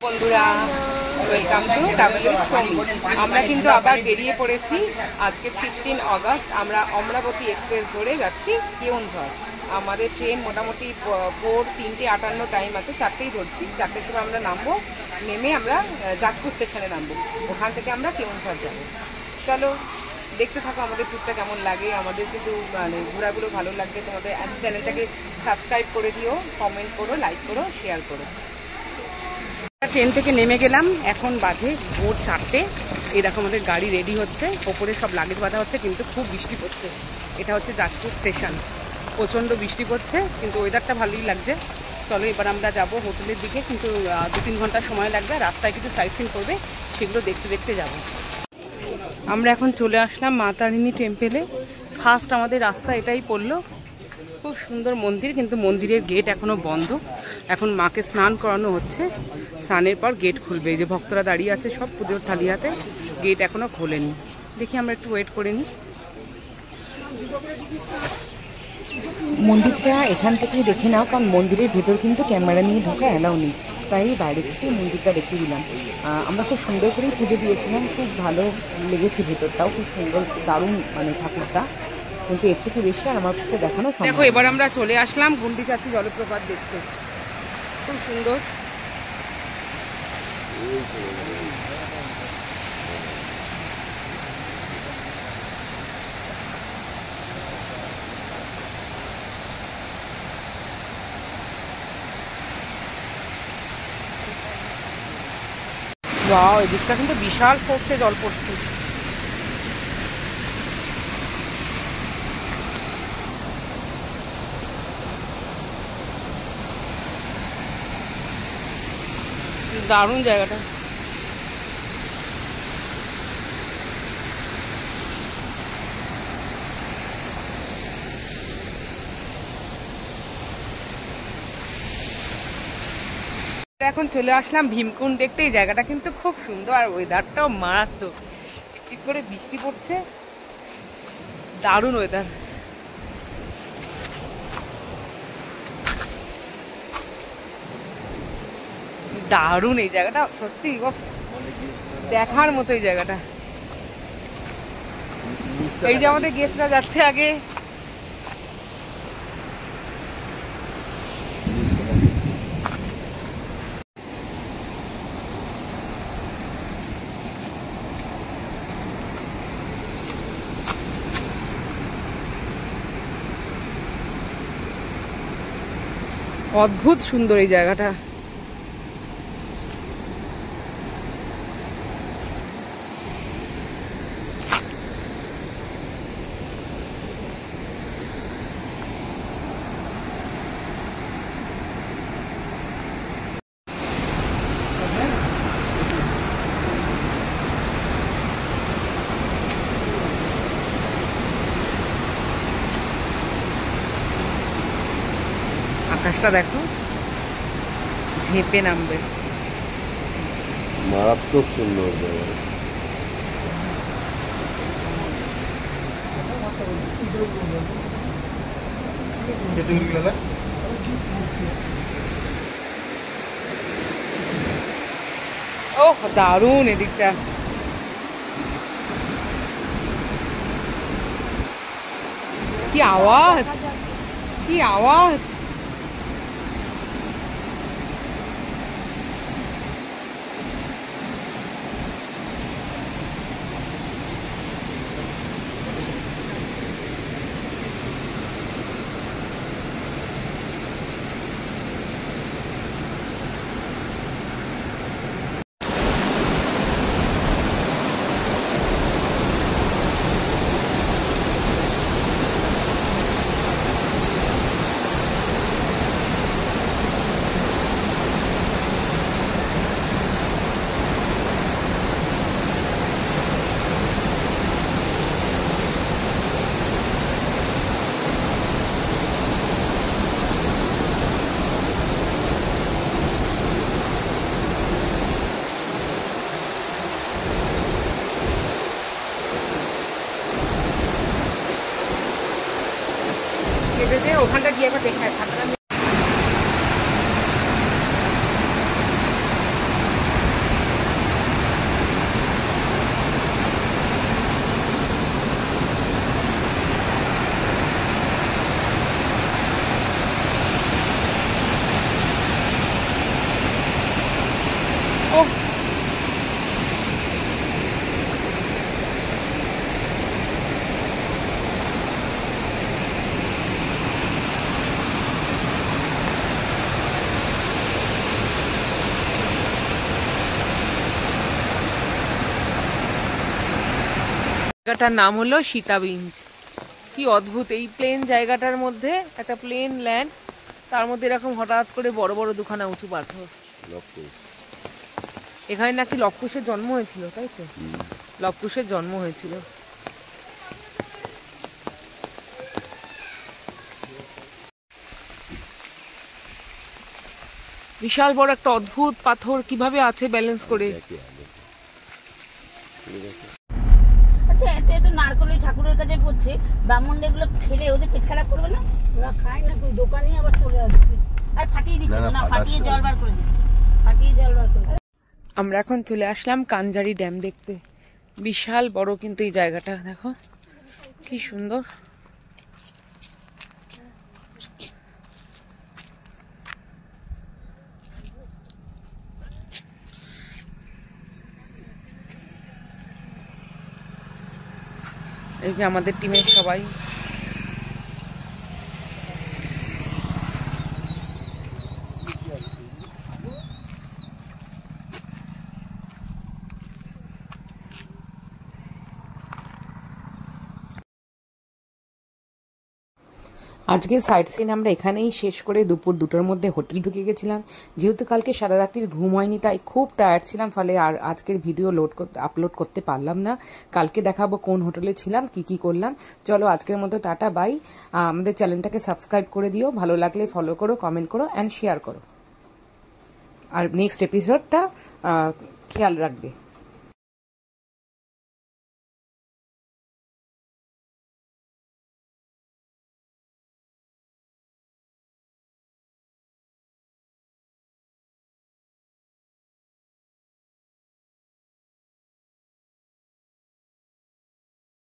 বন্ধুরা, welcome to travel with Somy. আমরা কিন্তু আবার বেরিয়ে পড়েছি। আজকে 15 অগস্ট। আমরা অমরাবতী এক্সপ্রেস ধরে যাচ্ছি কেওনঝড়। আমাদের ট্রেন মোটামুটি ভোর 3:58 টাইম আছে, 4টেই ধরছি। 4টের সময় আমরা নামবো, নেমে আমরা জাজপুর স্টেশনে নামবো। ওখান থেকে আমরা কেওনঝড় যাবো। চলো দেখতে থাকো আমাদের ট্যুরটা কেমন লাগে। আমাদের কিন্তু মানে ঘোরাগুলো ভালো লাগবে। তোমাদের চ্যানেলটাকে সাবস্ক্রাইব করে দিও, কমেন্ট করো, লাইক করো, শেয়ার করো। ট্রেন থেকে নেমে গেলাম, এখন বাজে ভোর 4টে। এই দেখো আমাদের গাড়ি রেডি হচ্ছে, ওপরে সব লাগেজ বাঁধা হচ্ছে, কিন্তু খুব বৃষ্টি পড়ছে। এটা হচ্ছে জাজপুর স্টেশন। প্রচণ্ড বৃষ্টি পড়ছে, কিন্তু ওয়েদারটা ভালোই লাগছে। চলো এবার আমরা যাব হোটেলের দিকে, কিন্তু 2-3 ঘন্টা সময় লাগবে। রাস্তায় কিছু সাইট সিন করবে, সেগুলো দেখতে দেখতে যাব। আমরা এখন চলে আসলাম মা তারিণী টেম্পেলে। ফার্স্ট আমাদের রাস্তা এটাই পড়লো। খুব সুন্দর মন্দির, কিন্তু মন্দিরের গেট এখনও বন্ধ। এখন মাকে স্নান করানো হচ্ছে, স্নানের পর গেট খুলবে। এই যে ভক্তরা দাঁড়িয়ে আছে সব পুজোর থালি হাতে, গেট এখনও খোলেনি। দেখি আমরা একটু ওয়েট করে নিই। মন্দিরটা এখান থেকেই দেখে নাও, কারণ মন্দিরের ভেতর কিন্তু ক্যামেরা নিয়ে ঢোকা অ্যালাউ নেই, তাই বাইরে থেকে মন্দিরটা দেখিয়ে দিলাম। আমরা খুব সুন্দর করেই পুজো দিয়েছিলাম, খুব ভালো লেগেছে। ভেতরটাও খুব সুন্দর, দারুণ মানে ঠাকুরটা, কিন্তু এর থেকে বেশি আর আমার পক্ষে দেখানো সম্ভব। দেখো এবার আমরা চলে আসলাম গুন্ডিচাচি জলপ্রপাত দেখতে, খুব সুন্দর। ওয়াও, এই দিকটা কিন্তু বিশাল ফোর্সে জল পড়ছে। দারুণ জায়গাটা। এখন চলে আসলাম ভীমকুণ্ড দেখতে। এই জায়গাটা কিন্তু খুব সুন্দর, আর ওয়েদারটাও মারাত্মক। ঠিক করে বৃষ্টি পড়ছে, দারুণ ওয়েদার। দারুণ এই জায়গাটা, সত্যি দেখার মতো এই জায়গাটা। এই যে আমাদের গেস্টরা যাচ্ছে আগে। অদ্ভুত সুন্দর এই জায়গাটা। আকাশটা দেখো, ঝেঁপে নামবে। মারাত্মক সুন্দর জায়গা। ওহ দারুণ এদিকটা। কি আওয়াজ, কি আওয়াজ। ওখানটা গিয়ে একবার দেখে। জায়গাটার নাম হলো সীতাবিঞ্জ। কি অদ্ভুত এই প্লেন জায়গাটার মধ্যে, একটা প্লেন ল্যান্ড, তার মধ্যে এরকম হঠাৎ করে বড় বড় দুখানা উঁচু পাথর। এখানে নাকি লবকুশের জন্ম হয়েছিল, তাই তো? লবকুশের জন্ম হয়েছিল। বিশাল বড় একটা অদ্ভুত পাথর, কিভাবে আছে ব্যালেন্স করে। আচ্ছা, এত নারকলের ঠাকুরের কাছে পড়ছে, ব্রাহ্মণ এগুলো খেলে ওদের পেট খারাপ করবে না? ওরা খায় না, ওই দোকানে আবার চলে আসবে আর ফাটিয়ে দিচ্ছে। না, ফাটিয়ে জল বার করে দিচ্ছে, ফাটিয়ে জল বার করে। আমরা এখন চলে আসলাম কানজারি ড্যাম দেখতে। বিশাল বড় কিন্তু এই জায়গাটা, দেখো কি সুন্দর। এই যে আমাদের টিমের সবাই। আজকে সাইট সিন আমরা এখানেই শেষ করে দুপুর 2টোর মধ্যে হোটেল ঢুকে গেছিলাম। যেহেতু কালকে সারা রাত্রির ঘুম হয়নি, তাই খুব টায়ার্ড ছিলাম, ফলে আর আজকের ভিডিও আপলোড করতে পারলাম না। কালকে দেখাবো কোন হোটেলে ছিলাম, কি করলাম। চলো আজকের মতো টাটা, বাই। আমাদের চ্যানেলটাকে সাবস্ক্রাইব করে দিও, ভালো লাগলে ফলো করো, কমেন্ট করো অ্যান্ড শেয়ার করো। আর নেক্সট এপিসোডটা খেয়াল রাখবে।